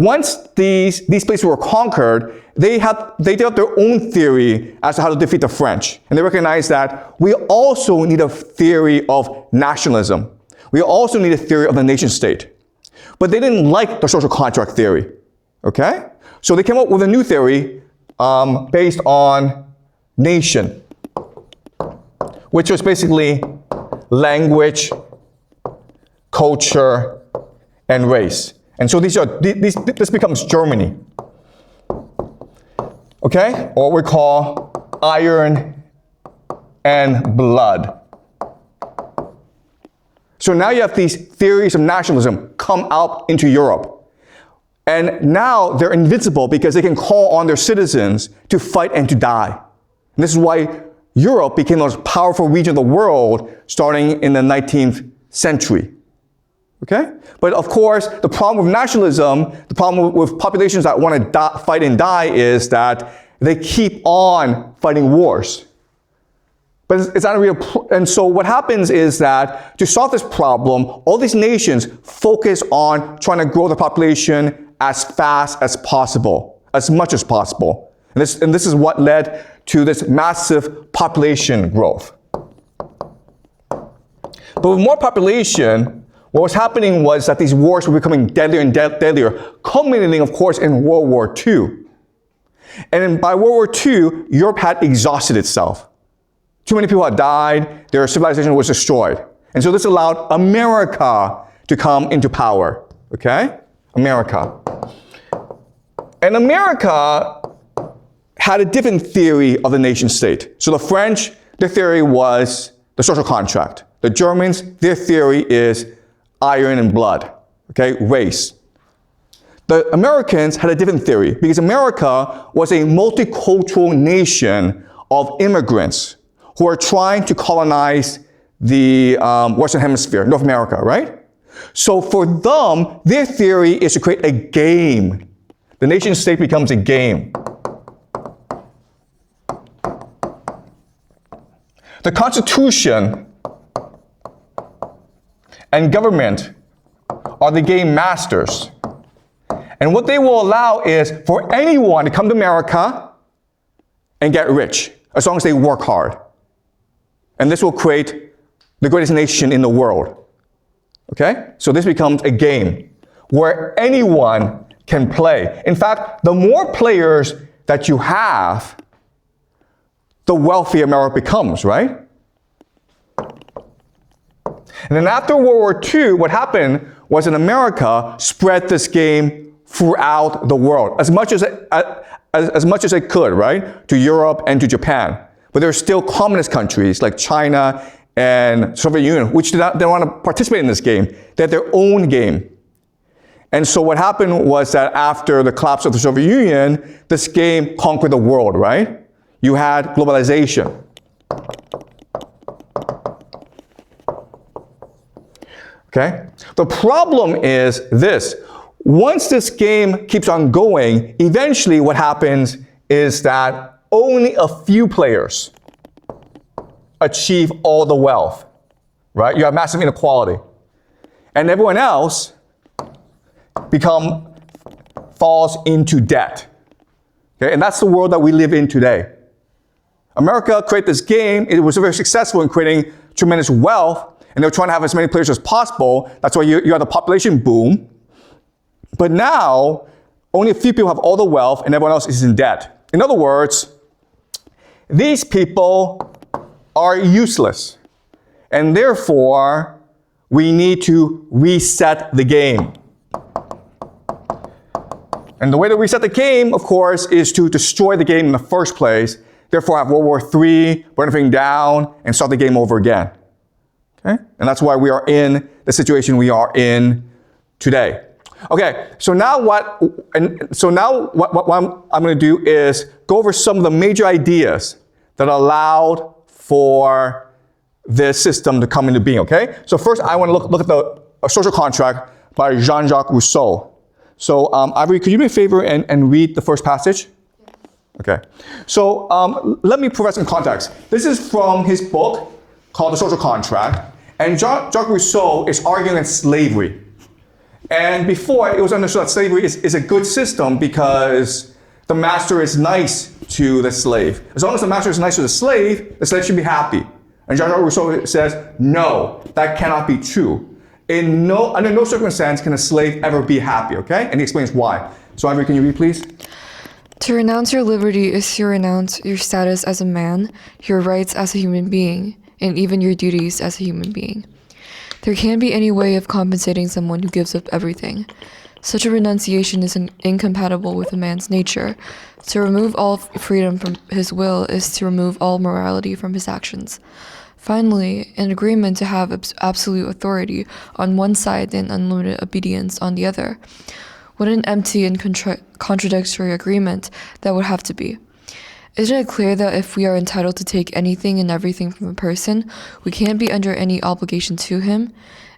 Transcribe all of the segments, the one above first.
once these places were conquered, they developed their own theory as to how to defeat the French. And they recognized that we also need a theory of nationalism. We also need a theory of the nation state. But they didn't like the social contract theory, okay? So they came up with a new theory based on nation, which was basically language, culture, and race. And so this becomes Germany, okay? Or what we call iron and blood. So now you have these theories of nationalism come out into Europe. And now they're invincible because they can call on their citizens to fight and to die. And this is why Europe became the most powerful region of the world starting in the 19th century. Okay? But of course, the problem with nationalism, the problem with populations that want to fight and die is that they keep on fighting wars. But it's not a real, and so what happens is that to solve this problem, all these nations focus on trying to grow the population as fast as possible, as much as possible. And this is what led to this massive population growth. But with more population, what was happening was that these wars were becoming deadlier and deadlier, culminating, of course, in World War II. And by World War II, Europe had exhausted itself. Too many people had died, their civilization was destroyed. And so this allowed America to come into power, okay? America. And America had a different theory of the nation state. So the French, their theory was the social contract. The Germans, their theory is iron and blood, okay, race. The Americans had a different theory because America was a multicultural nation of immigrants who are trying to colonize the Western Hemisphere, North America, right? So for them, their theory is to create a game. The nation state becomes a game. The Constitution and government are the game masters. And what they will allow is for anyone to come to America and get rich, as long as they work hard. And this will create the greatest nation in the world. Okay? So this becomes a game where anyone can play. In fact, the more players that you have, the wealthier America becomes, right? And then after World War II, what happened was that America spread this game throughout the world, as much as it could, right? To Europe and to Japan. But there are still communist countries like China and Soviet Union, which did not want to participate in this game. They had their own game. And so what happened was that after the collapse of the Soviet Union, this game conquered the world, right? You had globalization. Okay? The problem is this. Once this game keeps on going, eventually what happens is that only a few players achieve all the wealth, right? You have massive inequality. And everyone else falls into debt. Okay? And that's the world that we live in today. America created this game. It was very successful in creating tremendous wealth, and they're trying to have as many players as possible. That's why you had the population boom. But now, only a few people have all the wealth, and everyone else is in debt. In other words, these people are useless. And therefore, we need to reset the game. And the way to reset the game, of course, is to destroy the game in the first place. Therefore, have World War III, burn everything down, and start the game over again. Okay? And that's why we are in the situation we are in today. Okay, so now what I'm going to do is go over some of the major ideas that allowed for this system to come into being, okay? So first, I want to look at the social contract by Jean-Jacques Rousseau. So, Ivory, could you do me a favor and read the first passage? Okay. So, let me provide some context. This is from his book called The Social Contract. And Jean-Jacques Rousseau is arguing against slavery. And before, it was understood that slavery is a good system because the master is nice to the slave. As long as the master is nice to the slave should be happy. And Jean-Jacques Rousseau says, no, that cannot be true. Under no circumstance can a slave ever be happy, okay? And he explains why. So Ivory, can you read, please? To renounce your liberty is to renounce your status as a man, your rights as a human being, and even your duties as a human being. There can't be any way of compensating someone who gives up everything. Such a renunciation is incompatible with a man's nature. To remove all freedom from his will is to remove all morality from his actions. Finally, an agreement to have absolute authority on one side and unlimited obedience on the other. What an empty and contradictory agreement that would have to be. Isn't it clear that if we are entitled to take anything and everything from a person, we can't be under any obligation to him?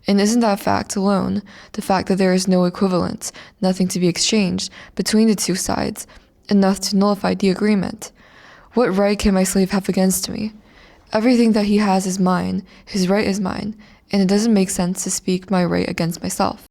And isn't that fact alone, the fact that there is no equivalence, nothing to be exchanged, between the two sides, enough to nullify the agreement? What right can my slave have against me? Everything that he has is mine, his right is mine, and it doesn't make sense to speak my right against myself.